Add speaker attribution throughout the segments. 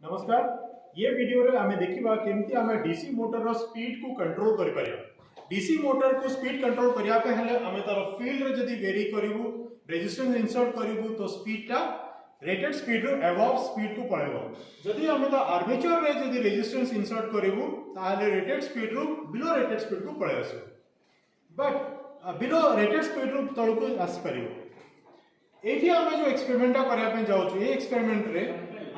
Speaker 1: नमस्कार। ये वीडियो रे आमे देखिबा केमती आमे डीसी मोटर रो स्पीड को कंट्रोल करि परिया। डीसी मोटर को स्पीड कंट्रोल करिया पे हेले आमे तार फील्ड रे जदी वेरी करिवु, रेजिस्टेंस इंसर्ट करिवु तो स्पीड ता रेटेड स्पीड रो अबव स्पीड को पळेबो। जदी आमे ता आर्मेचर रे जदी रेजिस्टेंस इंसर्ट करिवु ताले रेटेड स्पीड रो बिलो रेटेड स्पीड को पळे आसो। बट बिलो रेटेड स्पीड रो तळको आस परिवो। एठी आमे जो एक्सपेरिमेंट करिया पे जाउछु, ए एक्सपेरिमेंट रे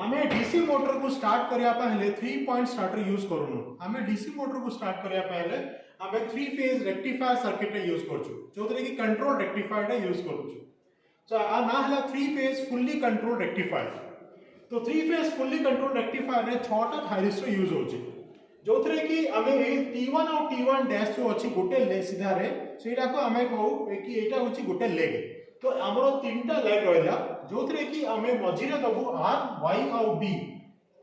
Speaker 1: आमे डीसी मोटर को स्टार्ट करिया पहले 3 पॉइंट स्टार्टर यूज करूनु। आमे डीसी मोटर को स्टार्ट करिया पहले आमे 3 फेज रेक्टिफायर सर्किट यूज करछु, जोतरे की कंट्रोल रेक्टिफायर यूज करछु। तो आ ना हला 3 फेज फुल्ली कंट्रोल रेक्टिफायर। तो 3 फेज फुल्ली कंट्रोल रेक्टिफायर रे 6 टा थायरिस्टर यूज होछि, जोतरे की आमे ए T1 और T1 डैश जो अछि गोटे ले सीधा रे सेटा को आमे कहू कि एटा होछि गोटे लेग। तो हमरो तीनटा लेग रहला, जोथरे की आमे मझिरे दबु आर वाई और बी।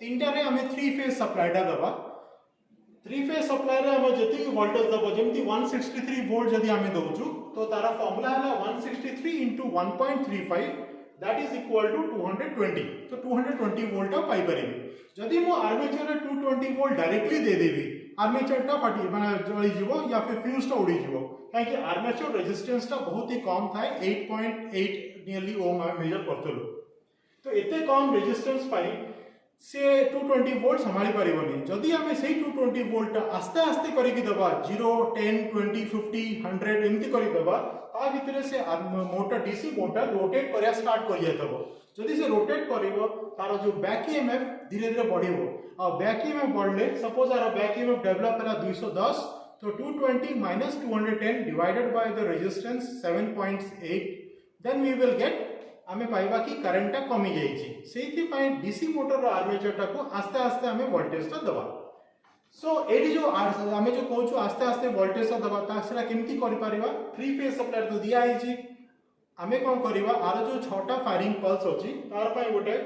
Speaker 1: तीनटा रे आमे 3 फेज सप्लाई दा दबा। 3 फेज सप्लाई रे आमे जति वोल्टेज दबो, जेमति 163 वोल्ट जदी आमे दउछु तो तारा फार्मूला हला 163 * 1.35 दैट इज इक्वल टू 220। तो 220 वोल्ट पाई परिबे। जदी मो आर्मेचर रे 220 वोल्ट डायरेक्टली दे देबी, आर्मेचर टा फाटी माने जळी जीवो या फिर फ्यूज टा उडी जीवो, काहे कि आर्मेचर रेजिस्टेंस टा बहुत ही कम थाए। 8.8 नियरली ओम आमे मेजर करथलो। तो एते कम रेजिस्टेंस पाई से 220 वोल्ट संभाली परिबनी। जदी हमें सेही 220 वोल्ट आस्ते आस्ते करी कि दबा 0 10 20 50 100 एमती करी दबा, ता भितरे से मोटर डीसी मोटर रोटेट करिया स्टार्ट करिया दबो। जदी से रोटेट करिवो तार जो बैक ईएमएफ धीरे धीरे बढ़िवो। आ बैक ईएमएफ बढ़ले, suppose our back EMF develop हला 210, तो 220 - 210 divided by the resistance 7.8, then we will get आमे पाइबा कि करंट टा कमी जाईछि। सेहि पय डीसी मोटर रो आर्मेचर टा को आस्ते आस्ते आमे वोल्टेज टा दबा। सो एडी जो आमे जो कहूछु आस्ते आस्ते वोल्टेज टा दबा, ता सेला केमती करि परिबा? 3 फेज सप्लाई तो दिया आइछि। आमे कोन करिबा, आरो जो 6टा फायरिंग पल्स अछि तार पय गोटे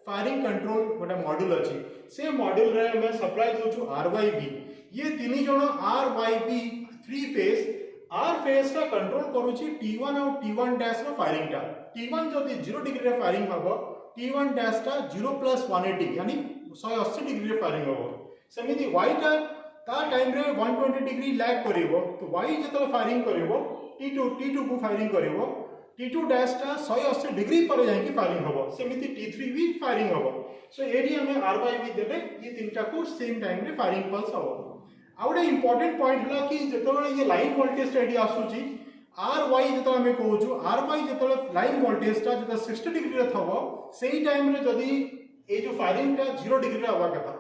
Speaker 1: फायरिंग कंट्रोल गोटे मॉड्यूल अछि। से मॉड्यूल रे हमें सप्लाई दोछु आरवाईबी। ये तीन जण आरवाईबी 3 फेज आर फेज का कंट्रोल करूची T1 और T1 डैश रो फायरिंग टा। T1 जदी 0 डिग्री रे फायरिंग हबो, T1 डैश टा 0 + 180 यानी 180 डिग्री रे फायरिंग हबो। सेमिति y टा ता टाइम रे 120 डिग्री लैग करिवो। तो y जतले फायरिंग करिवो T2 को फायरिंग करिवो, T2 डैश टा 180 डिग्री पर जाय कि फायरिंग हबो। सेमिति T3 भी फायरिंग हबो। सो एडी हमें आरवाईबी देले ये तीनटा को सेम टाइम रे फायरिंग पल्स हबो। आउडे इंपोर्टेंट पॉइंट हला कि जतले ये लाइन वोल्टेज रेडी आसुची आर वाई जतले हमें कहूछु, आर वाई जतले लाइन वोल्टेज टा जतले 60 डिग्री रे थबो, सेही टाइम रे जदी ए जो फायरिंग टा 0 डिग्री रे हवा कथा।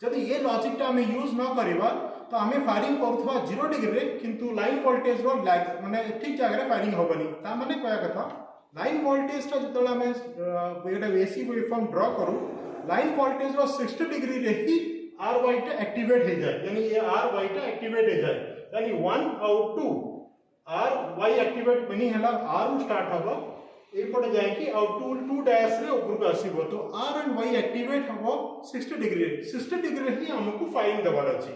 Speaker 1: जदी ये लॉजिक टा हमें यूज न करबा तो हमें फायरिंग करथवा 0 डिग्री रे, किंतु लाइन वोल्टेज रो लैग माने ठीक जगह रे फायरिंग होबनी। ता माने कहया कथा लाइन वोल्टेज टा जतले हमें एटा एसी वेवफॉर्म ड्रा करू, लाइन वोल्टेज रो 60 डिग्री रे ही आर वाई टा एक्टिवेट हो जाए, यानी ये आर वाई टा एक्टिवेट हो जाए। यानी 1 और 2 आर वाई एक्टिवेट बनी हला आर स्टार्ट हबो ए पटे जाए कि और 2 डैश रे ऊपर को आसीबो। तो आर एंड वाई एक्टिवेट हबो 60 डिग्री। 60 डिग्री ही हमको फायरिंग दबार अछि।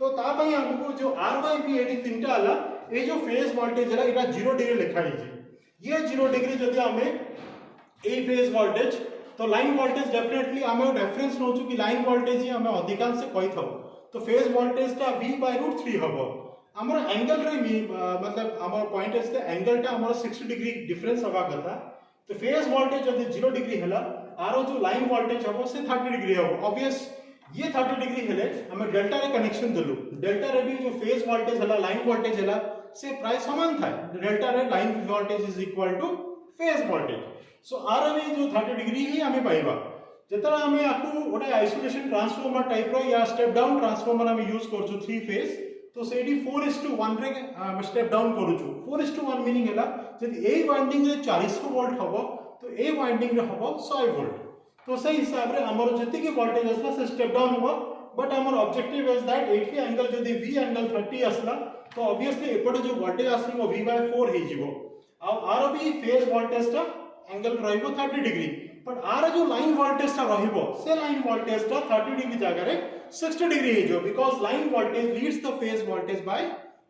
Speaker 1: तो ता पई हमको जो आर वाई भी एडी तीनटा हला, ए जो फेज वोल्टेज हला एटा 0 डिग्री लिखा हिजे। ये 0 डिग्री जदी हमें ए फेज वोल्टेज, तो लाइन वोल्टेज डेफिनेटली आमे रेफरेंस नोचु कि लाइन वोल्टेज ही हमें अधिकांश से कहि थब। तो फेज वोल्टेज टा V/√3 हबो। हमर एंगल रे मतलब हमर पॉइंट इज द एंगल टा हमर 60 डिग्री डिफरेंस हवा कथा। तो फेज वोल्टेज जदी 0 डिग्री हला, आरो जो लाइन वोल्टेज हबो से 30 डिग्री हबो। ऑब्वियस ये 30 डिग्री हेले हमें डेल्टा रे कनेक्शन देलु। डेल्टा रे भी जो फेज वोल्टेज हला लाइन वोल्टेज हला से प्राय समान था। डेल्टा रे line voltage is equal to phase voltage. So आर रे जो 30 डिग्री ही हमें पाइबा। जतरा हमें आकु ओडे आइसोलेशन ट्रांसफार्मर टाइप रो या स्टेप डाउन ट्रांसफार्मर हमें यूज करछु 3 फेज, तो सेडी 4:1 रे स्टेप डाउन करूछु। 4:1 मीनिंग हला जदी ए वाइंडिंग रे 400 वोल्ट हबो तो ए वाइंडिंग रे हबो 100 वोल्ट। तो सही हिसाब रे हमर जति के वोल्टेज असला से स्टेप डाउन हबो। बट हमर ऑब्जेक्टिव इज दैट एठी एंगल जदी V एंगल 30 असला तो ऑब्वियसली एपटे जो वोल्टेज आसलो V/4 हे जिवो। आ आर भी फेज वोल्टेज टा एंगल रहिबो 30 डिग्री। बट आर जो लाइन वोल्टेज टा रहिबो से लाइन वोल्टेज टा 30 डिग्री जगह रे 60 डिग्री हे जो, because line voltage leads the phase voltage bye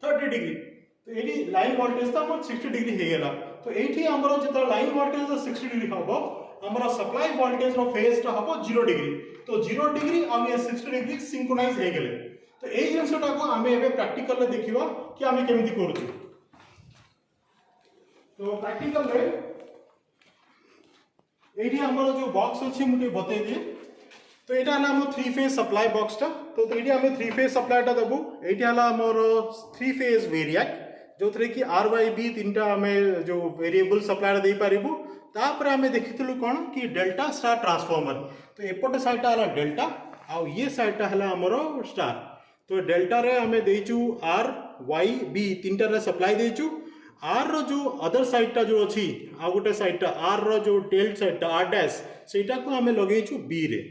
Speaker 1: 30 degree. तो एडी लाइन वोल्टेज ता 60 डिग्री हे गेला। तो एठी हमरो जत लाइन वोल्टेज 60 डिग्री हबो, हमर सप्लाई वोल्टेज रो फेज टा हबो 0 डिग्री तो 0 डिग्री आ ये 60 डिग्री सिंक्रोनाइज हे गेले तो एई जिंसटा को आमे एबे प्रैक्टिकल रे देखिबा कि आमे केमिति करूछु तो प्रैक्टिकल रे एठी हमर जो बॉक्स अछि मुटे बतै दिए तो एटा हला हमर 3 फेज सप्लाई बॉक्स टा तो एठी हमें 3 फेज सप्लाई टा देबो एठी हला हमर 3 फेज वेरिएक जो थरे कि आर वाई बी तीनटा हमें जो वेरिएबल सप्लाई दे पारिबो तापर हमें देखितलु कोन कि डेल्टा स्टार ट्रांसफार्मर तो एपटे साइड हला डेल्टा आ ये साइड हला हमर स्टार तो डेल्टा रे हमें देचु आर वाई बी तीनटा रे सप्लाई देचु आर रो जो अदर साइड टा जो अछि आ गोटे साइड टा आर रो जो टेल साइड टा आर डैश सेटा को हमें लगेचु बी रे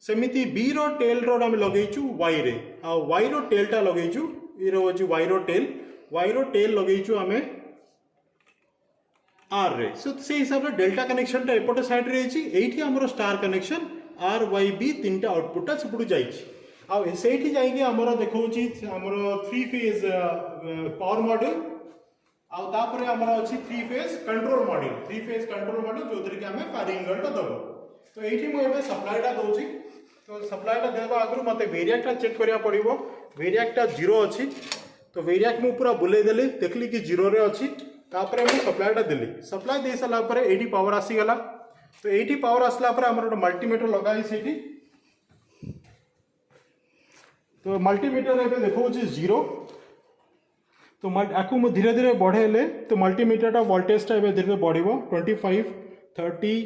Speaker 1: सेमिति बी रो टेल रो हमें लगेचु वाई रे आ वाई रो टेल टा लगेचु ई रो अछि वाई रो टेल लगेचु हमें आर रे सो से हिसाब रे डेल्टा कनेक्शन टा एपटे साइड रे अछि एठी हमरो star connection R Y B तीनटा आउटपुट टा सेपटु जाइछि आ सेठी जाइके हमरो देखौछि हमरो 3 फेज पावर मॉड्यूल आउ तापरे हमर अछि 3 फेज कंट्रोल मॉड्यूल जोथरे कि हमें फायरिंग इन्वर्टर दबो तो एठी मु एबे सप्लाई टा दोछि तो सप्लाई टा देबा आगु मते वेरिएक टा चेक करिया पड़िबो वेरिएक टा 0 अछि तो वेरिएक मु पूरा बुले देली देखली कि 0 रे अछि तापरे मु सप्लाई टा देली सप्लाई दे सला परे एठी पावर आसी गला तो एठी पावर आसला परे हमर मल्टीमीटर लगाई सेठी तो मल्टीमीटर एबे देखौ छी 0 तो आकु मु धीरे धीरे बढ़ेले तो मल्टीमीटर टा वोल्टेज टा एबे धीरे धीरे बढ़िबो 25 30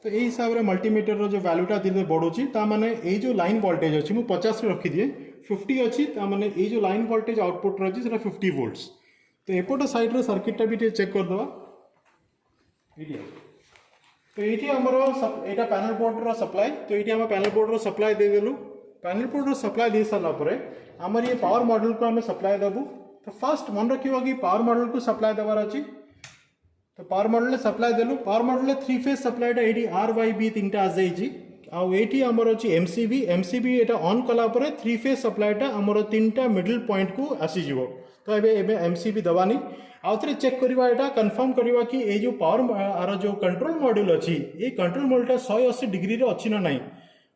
Speaker 1: तो यही हिसाब रे मल्टीमीटर रो जो वैल्यू टा धीरे बढ़ुची ता माने ए जो लाइन वोल्टेज अछि मु 50 रे रखि दिए 50 अछि ता माने ए जो लाइन वोल्टेज आउटपुट रहछि सेटा 50 वोल्ट्स तो एपोटा साइड रो सर्किट टा भी चेक कर दवा एटी तो एटी हमरो एटा पैनल बोर्ड रो सप्लाई तो एटी हम पैनल बोर्ड रो सप्लाई दे देलु पैनल बोर्ड रो सप्लाई दे साला परे हमर ये पावर मॉड्यूल को हमें सप्लाई देबु तो फर्स्ट मन रखियो कि पावर मॉड्यूल को सप्लाई देवार अछि तो पावर मॉड्यूल सप्लाई देलु पावर मॉड्यूल 3 फेज सप्लाई टा एडी आर वाई बी तीनटा आ जाई छी आ एटी हमर अछि एमसीबी एटा ऑन कला परे 3 फेज सप्लाई टा हमर तीनटा मिडिल पॉइंट को आसी जीवो तो एबे एमसीबी दबानी आउथरे चेक करबा एटा कंफर्म करबा कि ए जो पावर आर जो कंट्रोल मॉड्यूल अछि ए कंट्रोल मॉड्यूल टा 180 डिग्री रे अछि ना नाही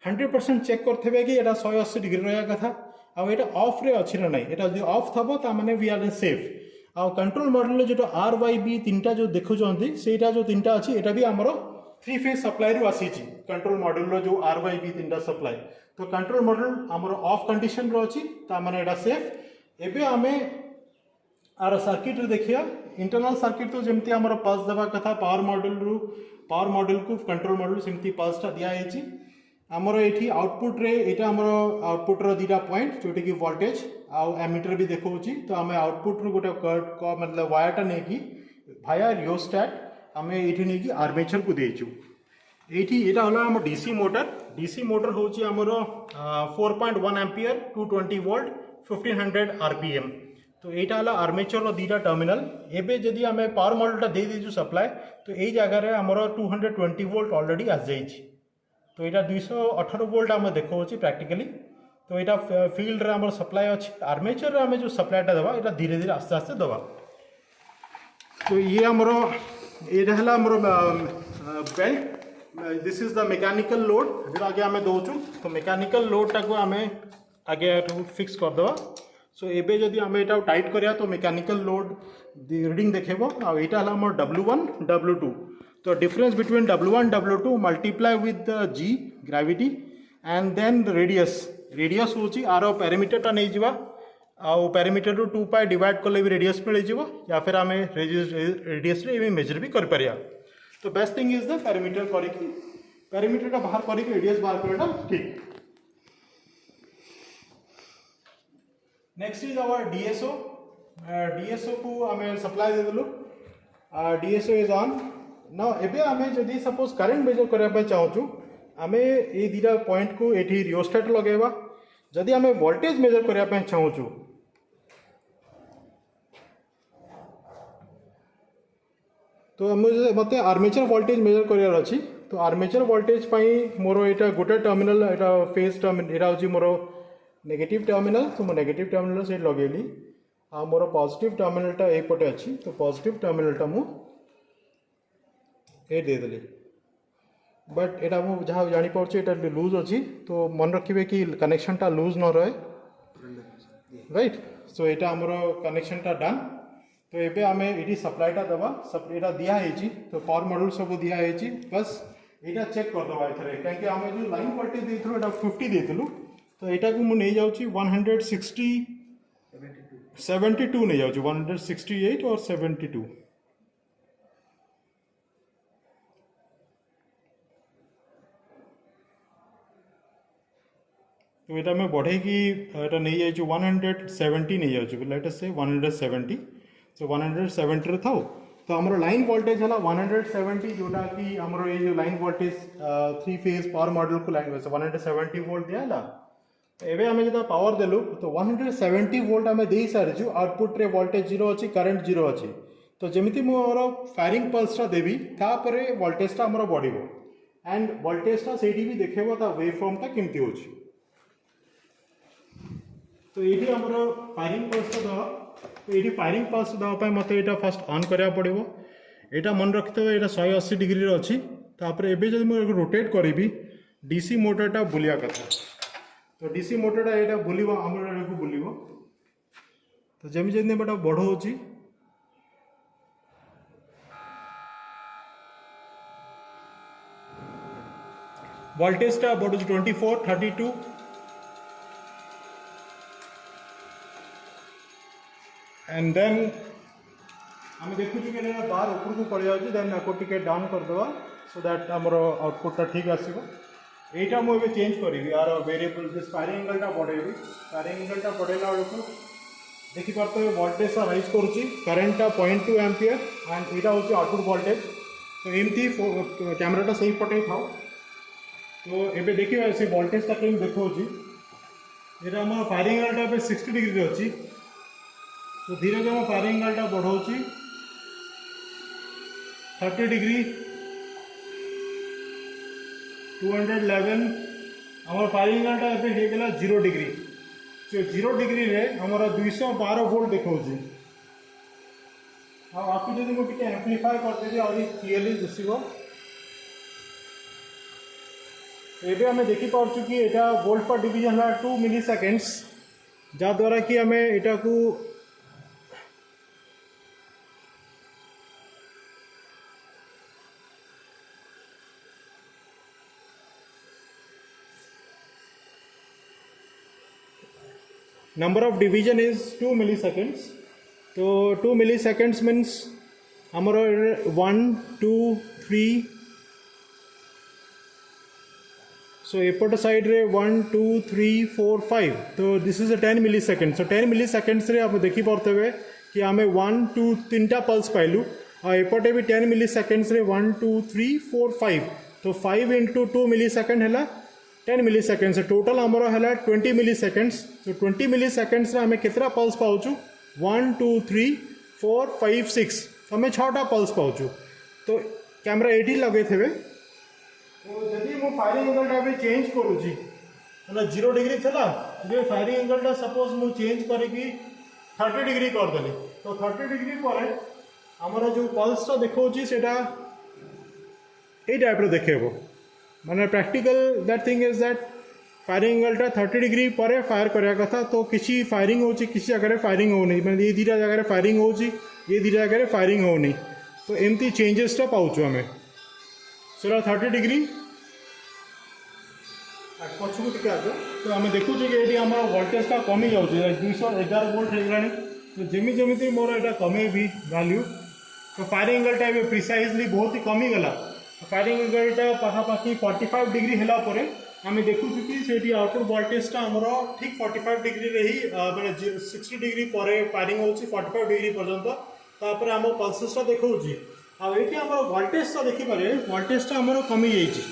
Speaker 1: 100% चेक करथबे कि एटा 180 डिग्री रहया कथा आ एटा ऑफ रे अछि ना नाही एटा जे ऑफ थबो ता माने वी आर सेफ आ कंट्रोल मॉड्यूल जो आर वाई बी तीनटा जो देखु जंती सेटा जो तीनटा अछि एटा भी हमरो 3 फेज सप्लाई रो आसी छी कंट्रोल मॉड्यूल रो जो आर वाई बी तीनटा सप्लाई तो कंट्रोल मॉड्यूल हमरो ऑफ कंडीशन रो अछि ता माने एटा सेफ एबे हमें आर सर्किट रे देखिया इंटरनल सर्किट तो जेमती हमरो पल्स देबा कथा पावर मॉड्यूल को कंट्रोल मॉड्यूल सेमती पल्स टा दिया हेची हमरो एठी आउटपुट रे एटा हमरो आउटपुट रो दीटा पॉइंट जोटी कि वोल्टेज आ एमीटर भी देखौची तो हमें आउटपुट रो गोटे को मतलब वायर टा ने कि भाया रियोस्टैट हमें एठी ने कि आर्मेचर को देचू एठी एटा होला हम डीसी मोटर होची हमरो 4.1 एंपियर 220 वोल्ट 1500 आरपीएम तो एटा होला आर्मेचर रो दीटा टर्मिनल एबे जदी हमें पावर मॉड्यूल टा दे देजू सप्लाई तो एई जगह रे हमरो 220 वोल्ट ऑलरेडी आ जाई छी तो यहाँ 218 वोल्ट आम देखा प्रैक्टिकली तो यहाँ फील्ड रे हमर सप्लाई अच्छी आर्मेचर रे हमें जो सप्लाईटा देवा यहाँ धीरे धीरे आस्ते आस्ते दवा तो ये हमर ये belt this is the mechanical load जो आगे आम दौचु तो मेकानिकल लोड टाक आम आगे फिक्स करदे सो एबे जदि आम यहाँ टाइट करिया तो मेकानिकल लोड रीडिंग देखेबो आ एटा हला हमर W1 W2 तो difference between W1 W2 multiply with the G gravity and then radius होची आरो पैरामीटर टा नहीं जीवा आ पैरामीटर रू 2 पाई डिवाइड करले भी रेडियस मिल जीवो या फिर आमे रेडियस रे भी मेजर भी कर परिया तो best thing is the parameter करिकी पैरामीटर टा बाहर करिकी रेडियस बाहर करना ठीक नेक्स्ट इज आवर डीएसओ को आमे सप्लाई दे देलु डीएसओ इज ऑन ना एबे आमे जदि सपोज करंट मेजर करबा पे चाहूछु आमे ए दीटा पॉइंट को एठी रियोस्टेट लगेबा जदि आमे वोल्टेज मेजर करबा पे चाहूछु तो मते आर्मेचर वोल्टेज मेजर करियार अछि तो आर्मेचर वोल्टेज पई मोरो एटा गोटे टर्मिनल एटा फेज टर्मिनल एटा होची मोरो नेगेटिव टर्मिनल तो मो नेगेटिव टर्मिनल से लगेली आ मोरो पॉजिटिव टर्मिनल टा ए पटे अछि तो पॉजिटिव टर्मिनल टा मु ए दे देली बट एटा मु जहाँ जापारे एटा लूज अच्छी तो मन रखिए कि कनेक्शनटा लूज न रहे राइट। सो यहाँ आमर कनेक्शनटा डन। तो ये आम ये सप्लाईटा दबा यहाँ दिखाई तो पावर मॉड्यूल सब दिखाई बस यहाँ चेक करदे एथरे कहीं आम जो लाइन वोल्टेज देलु 50 देलु तो यहाँ को मुझे जाऊँगी 160 72 नहीं जाऊँगी 168 और 72। तो यहाँ मैं बढ़े कि यहाँ नहीं जाइए 170 नहीं जाऊँगी लेट अस से 170। सो 170 रे था तो आमर लाइन वोल्टेज है 170 जोटा कि आमर ये जो line voltage 3 phase power module को लाइन 170 वोल्ट दिया एवं आम जो पावर देलु तो 170 वोल्ट आम दे सारी आउटपुट रे वोल्टेज 0 अच्छी करंट 0 अच्छी। तो जमी मोर फायरिंग पल्सटा देवी तापर वोल्टेजटा आमर बढ़ एंड वोल्टेजटा से भी देखेबो ता वेवफॉर्मटा केमती होची। तो ये आमर फायरिंग पल्सटा दवा तो ये फायरिंग पल्स देवाई मत यहाँ फास्ट ऑन करा पड़ो। यहाँ मन रखिथे यहाँ 180 डिग्री अच्छी तापर एवं जब मुझे रोटेट करी डीसी मोटरटा बुलिया कथा तो डीसी मोटरटा यहाँ बुल आमर को बुल तो जमी जमी बेटा बढ़ाऊँगी वोल्टेजटा बढ़ू 24 32 एंड देन आम देखु बार ऊपर को पड़ जाऊँगी देन आपको टिके डाउन करदे सो दैट आमर आउटपुटटा ठीक आसो। यहाँ मुझे चेंज करी यार वेरिएबल जिस फायरिंग एंगलटा बढ़ेबी फायरिंग एंगलटा बढ़ेला बेलू देखिपे वोल्टेजटा राइज करुँची करेन्टा 0.2 एम्पियर एंड यहाँ हूँ आउटपुट वोल्टेज। तो एमती कैमराटा सही पटे था तो ये देखिए से वोल्टेजटा कमी देखा यहाँ आम फायरिंग एंगलटा 60 डिग्री अच्छी तो धीरे धीरे मैं फायरिंग एंगलटा बढ़ाऊँगी 30 डिग्री 211 आम फायरिंग एंगलटा एवं होगा 0 डिग्री से 0 डिग्री रे आमर 212 वोल्ट देखा आपको जब मुझे एम्प्लीफाई करदेवी आहरी क्लीयरली दिशो। एवं आम देखिपुँ कि यहाँ वोल्ट पर डिवीजन है 2 मिली सेकेंड्स जहाद्वारा कि आम यहाँ को number of division is 2 milliseconds। तो 2 milliseconds मीन्स आमर 1 2 3 सो एपट साइड रे 1 2 3 4 5 तो this is 10 milliseconds। So 10 milliseconds रे आप देखी पारे कि आम 1 2 3टा पल्स पाइलु और एपटे भी 10 milliseconds रे 1 2 3 4 5 तो 5 into 2 millisecond है 10 milliseconds टोटल आमर है 20 milliseconds। तो 20 milliseconds रे आम केतरा पल्स पाउचु 1 2 3 4 5 6 आम 6टा पल्स पाउचु। तो कैमरा ये लगे थे तो जदि मो फायरिंग एंगलटा भी चेंज करुँची मतलब 0 डिग्री था जो फायरिंग एंगलटा सपोज मु चेंज करके 30 डिग्री करदेली तो 30 डिग्री पर आमर जो पल्सटा देखा से टाइप देखेब माने practical that thing is that firing एंगलटा 30 डिग्री पर फायर करने कथा तो किसी फायरिंग हो किसी जगह फायरिंग होनी मैंने ये दुटा जगह फायरिंग हो ये दुटा जगह फायरिंग होनी तो एमती चेंजेसटा पाचु आम सो 30 डिग्री पछू टे आज तो आम देखुँ कि ये आम वोल्टेजटा कमी जाऊँगी 211 वोल्ट होगा तो जमी जमी मोर यहाँ कमेबी वैल्यू तो फायरिंग एंगलटा ये प्रिसाइजली बहुत ही कमी गला फायरिंग एंगलटा पाखापाखि 45 डिग्री है आम देखु कि आउटपुट वोल्टेजटा आमर ठीक 45 डिग्री रे ही मैंने 60 डिग्री पर फायरिंग हो 45 डिग्री पर्यंत तापर आम पल्सेसटा देखा आम वोल्टेजटा देखिपारे वोल्टेजटा आमर कमी जाइए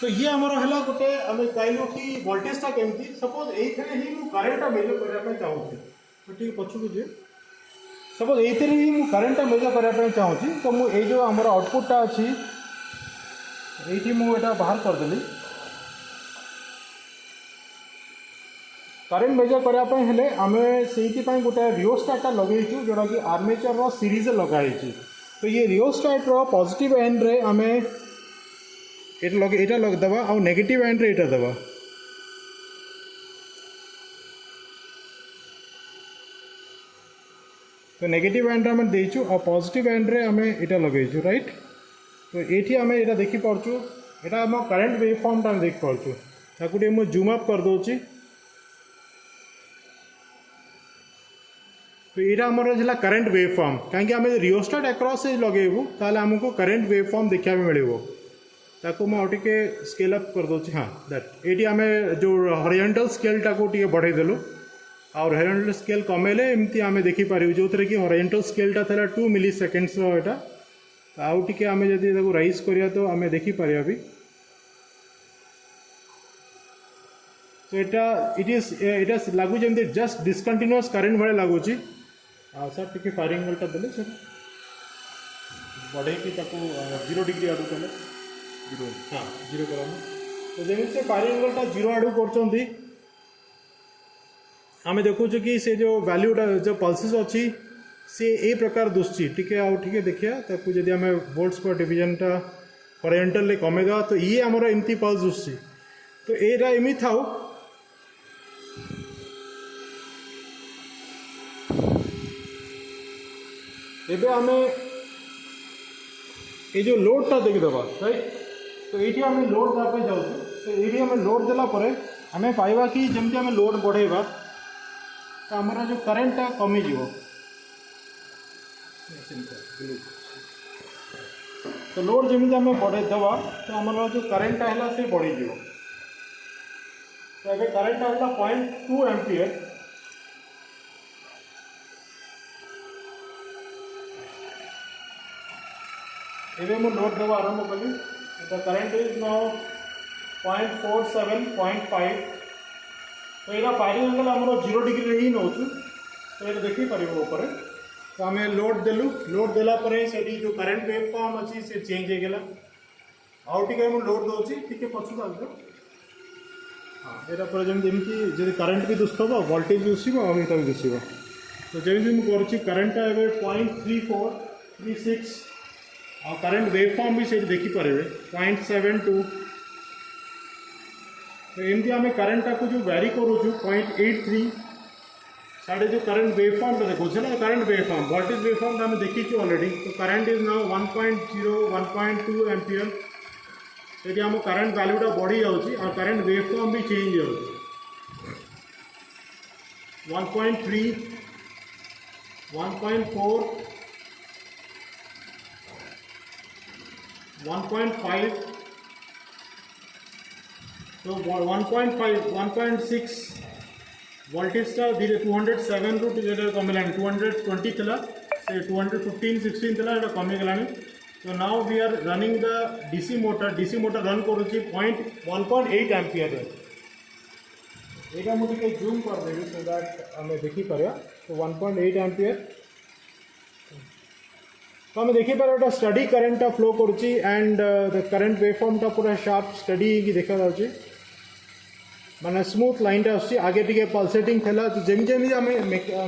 Speaker 1: तो ये आमर है गोटे आम पाइलु कि वोल्टेजटा केमती सपोज ये ही मुझे करेन्टा मेजर करने चाहूँगी तो ठीक पछू जी सपोज ये ही मुझे करेन्टा मेजर करने चाहूँगी तो मुझे जो आमर आउटपुटटा अच्छी ये मुझे बाहर करदेली करेन्ट मेजर करने आम से गोटे रिओस्टाटा लगेचु जोटा कि आर्मेचर सीरीज लगाई तो ये रिओस्टाट पॉजिटिव एंड रे आम एटा लग दबा आ नेगेटिव एंड रे एटा दबा तो नेगेटिव एंड आम देचु और पॉजिटिव एंड रे आम एटा लगेचु राइट। तो ये आम एटा देखि पारचु एटा आम करंट वेव फॉर्म टा देख पारचु ताकू टे मु जूम अप कर दोची। तो यहाँ आमर है करंट वेव फॉर्म कहीं आम रियोस्टाट अक्रॉस लगेबू ताले आमको करंट वेव फॉर्म देखा मिलो ताको मुझे स्केल अप कर दूँ। हाँ दैट ये आम जो हॉरिजॉन्टल स्केल टाको बढ़े देलु और हॉरिजॉन्टल स्केल कमेले एमती आम देखिपर जो थे कि हॉरिजॉन्टल स्केल टा था 2 मिलीसेकेंड्स एटा आउ टे आम जदि राइज करिया तो आम देखिपर भी। तो इट लगुच एमती जस्ट डिस्कंटिन्यूअस करेन्ट भाई लगुच। हाँ सर टी फायरिंग एंगल देले सर बढ़े कि 0 डिग्री आड़ू कले 0 हाँ 0 कर। तो जमी से फायरिंग एंगल 0 आड़ू कर आम देखु कि से जो वैल्यूटा जो पल्सेस अच्छी सी ए प्रकार दुष्ची टी आउ टे देखिए ताकू जदि आम वोल्ट्स पर डिवीजनटा हॉरिजॉन्टल कमेदा तो ये आमर एमती पल्स दुष्ची। तो एटा एमती थाउ एबे आम ये जो लोडटा देखीदबा राइट। तो ये आम लोड देवाई जाऊँ तो ये आम लोड देलापर आम पाइबा कि जमती आम लोड बढ़ेबा तो आमर जो करेन्टा कमिज। तो लोड जमी आम बढ़े दबा तो आमर जो करेन्टा है से बढ़ीज। तो ये करेन्टा है 0.2 एम्पियर। एवं मुझे लोड देवा आरंभ कली द करेन्ट इज नाउ 0.47.5। तो यहाँ फायरिंग एंगल आम 0 डिग्री ही नौ तो ये देखिपर ऊपर। तो आम लोड देलु लोड देलापर से जो करेन्ट वेव फॉर्म अच्छी से चेंज होगला आउ टे मुझे लोड दूसरी टी पछुक आस। हाँ यहाँ पर जमी जब करेन्ट भी दुष्ब वोल्टेज भी दुष्ब आईटा भी दुष्ब। तो जमी मुझे करेन्टा एवं 0.3436 और करेन्ट वेव फॉर्म भी से देखिपर 0.72। तो एमती आम करेन्टा को जो वैरी करूँ 0.83 साढ़े जो करंट वेव फॉर्म देखो ना current wave form voltage wave form आम देखीचु ऑलरेडी। तो करंट इज नाउ 1.0 1.2 एम्पियर। तो आम करंट वैल्यूटा बढ़ी जाऊँगी और करंट वेव फॉर्म भी चेंज हो 1.3 1.4 1.5 तो 1.5 1.6 वोल्टेज धीरे 207 रु कमिलानी 220 थी से 215 16 थी ये कमिगला। तो now we are running the DC motor run करुच्ची 1.8 एम्पियर। यहाँ मुझे जूम करदेवी सो दैट आम देखिपर। तो 1.8 एम्पियर तो आम देखिपर गोटे स्टडी करेन्टा फ्लो करुच्ची एंड द करेन्ट वेव फॉर्मटा पूरा शार्प स्टडी देखा जाऊँगी माने स्मूथ लाइन टा आगे आगे टी पल्सेटिंग थेला। तो जमी जमी आम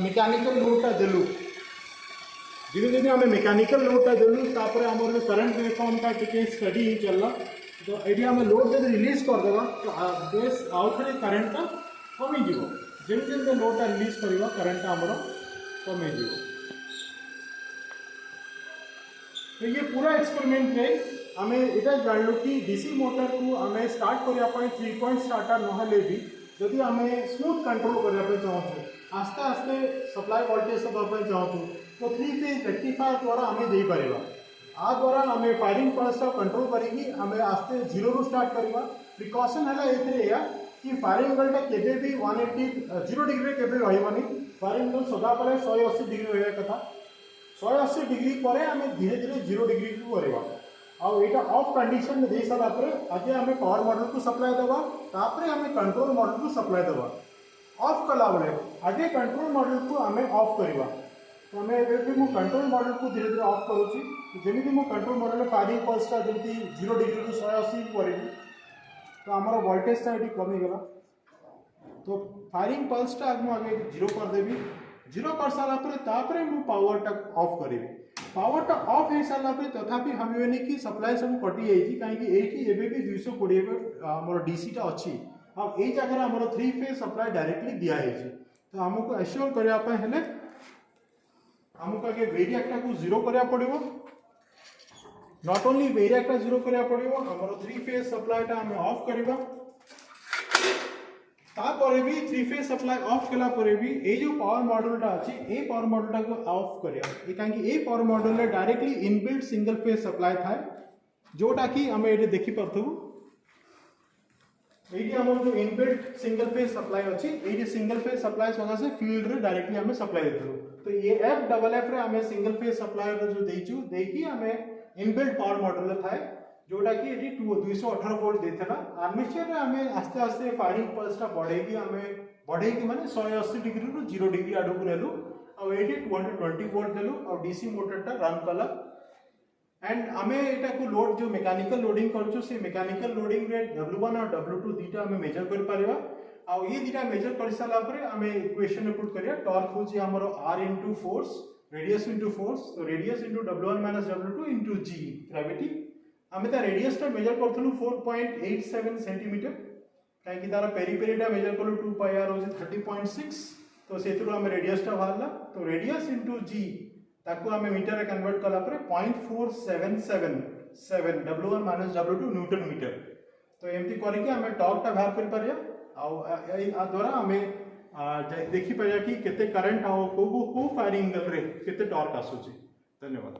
Speaker 1: मेकानिकल लोडटा देलु जमी जमी आम मेकानिकल लोडटा देलु तापर आम जो करंट वेव फॉर्मटा टी स्टडी ही चलला। तो ये आम लोड जब रिलीज करदेवा तो बेस आउ थे करेन्टा कमिज जमी जमी लोडटा रिलीज करवा करेन्टा आमर कमिज। तो ये पूरा एक्सपेरिमेंट रे आम यहाँ जानलु कि डीसी मोटर को आम स्टार्ट करने 3 पॉइंट स्टार्टर नहले भी जदि आम स्मूथ कंट्रोल करने चाहूँ आस्ते आस्ते सप्लाई वोल्टेज देवाई चाहूँ तो 3 फेज रेक्टिफायर द्वारा आम देपर आ द्वारा आम फायरिंग पल्स कंट्रोल करी आम आस्ते 0 रु स्टार्ट करवा। प्रिकॉशन है या कि फायरिंग एंगलटा केबे भी 180 0 डिग्री केबे रही फायरिंग एंगल सदाबले 180 डिग्री रहा कथा 180 डिग्री पर आम धीरे धीरे 0 डिग्री को करवा। आउ यहाँ ऑफ कंडीशन दे सारापर आगे आम पावर मॉडल को सप्लाई देवा तापर आम कंट्रोल मॉडल को सप्लाई देवा। ऑफ कला बेले आगे कंट्रोल मॉडल को आम ऑफ करवा। तो आम भी मु कंट्रोल मॉडल को धीरे धीरे ऑफ करुँची जमी मो कंट्रोल मॉडल फायरिंग पल्सटा जमी 0 डिग्री को 180 करी तो आमर वोल्टेजटा ये कमिगला। तो फायरिंग पल्सटा आगे 0 करदेवी 0 कर सारापर तापर मु पावरटा ऑफ करी पावर टा ऑफ हो सारा पर तथापि भाविबेनि कि सप्लाई सब कटि जाइछि काहेकि एठी एबे भी 220 हमर डीसी टा अछि आ ए जगह हमर 3 फेज सप्लाई डायरेक्टली दिया है तो हमको एश्योर करया पे हेले हमको आगे वेरिएक्ट को जीरो करया पड़िबो नॉट ओनली वेरिएक्ट जीरो करया पड़िबो हमर 3 फेज सप्लाई टा हम ऑफ करबा तापर भी 3 फेज सप्लाई ऑफ कला पर भी ए जो पावर मॉड्यूल टा अछि ए पावर मॉड्यूल टा को ऑफ करिया ए काहे ए पावर मॉड्यूल रे directly inbuilt single phase supply थाए जोटा कि हम एटे देखि परथबु एटी हमर जो इनबिल्ट सिंगल फेज सप्लाई अछि एटी सिंगल फेज सप्लाई सगा से फील्ड रे डायरेक्टली हमें सप्लाई देथु तो ये एफ डबल एफ रे हमें सिंगल फेज सप्लाई रे जो देइछु देखि हमें इनबिल्ट पावर मॉड्यूल थाए जोटा कि एटी 218 वोल्ट देथला आर्मेचर रे हमें आस्ते आस्ते फायरिंग पल्स टा बढ़े कि माने 180 डिग्री रु 0 डिग्री आडू को लेलु और एटी 220 वोल्ट देलु और डीसी मोटर टा रन कला एंड हमें एटा को लोड जो मैकेनिकल लोडिंग करछु से मैकेनिकल लोडिंग रे W1 और W2 दीटा हमें मेजर कर परिबा आ ये दीटा मेजर कर साला परे हमें इक्वेशन रे पुट करिया टॉर्क होची हमरो R * फोर्स रेडियस * फोर्स तो radius * W1 - W2 * G gravity हमें ता रेडियस टा मेजर करथलु 4.87 सेंटीमीटर काहे कि तारा पेरीपेरी टा मेजर करलु 2 पाई r होची 30.6 तो सेतुरो हमें रेडियस टा बाहरला तो रेडियस * G ताको हमें मीटर रे कन्वर्ट कला पर 0.4777 W1 - W2 न्यूटन मीटर तो एमती करके हमें टॉर्क टा बाहर कर परिया आ द्वारा हमें देखि परिया कि केते करंट आ को फायरिंग एंगल रे केते टॉर्क आसुची। धन्यवाद।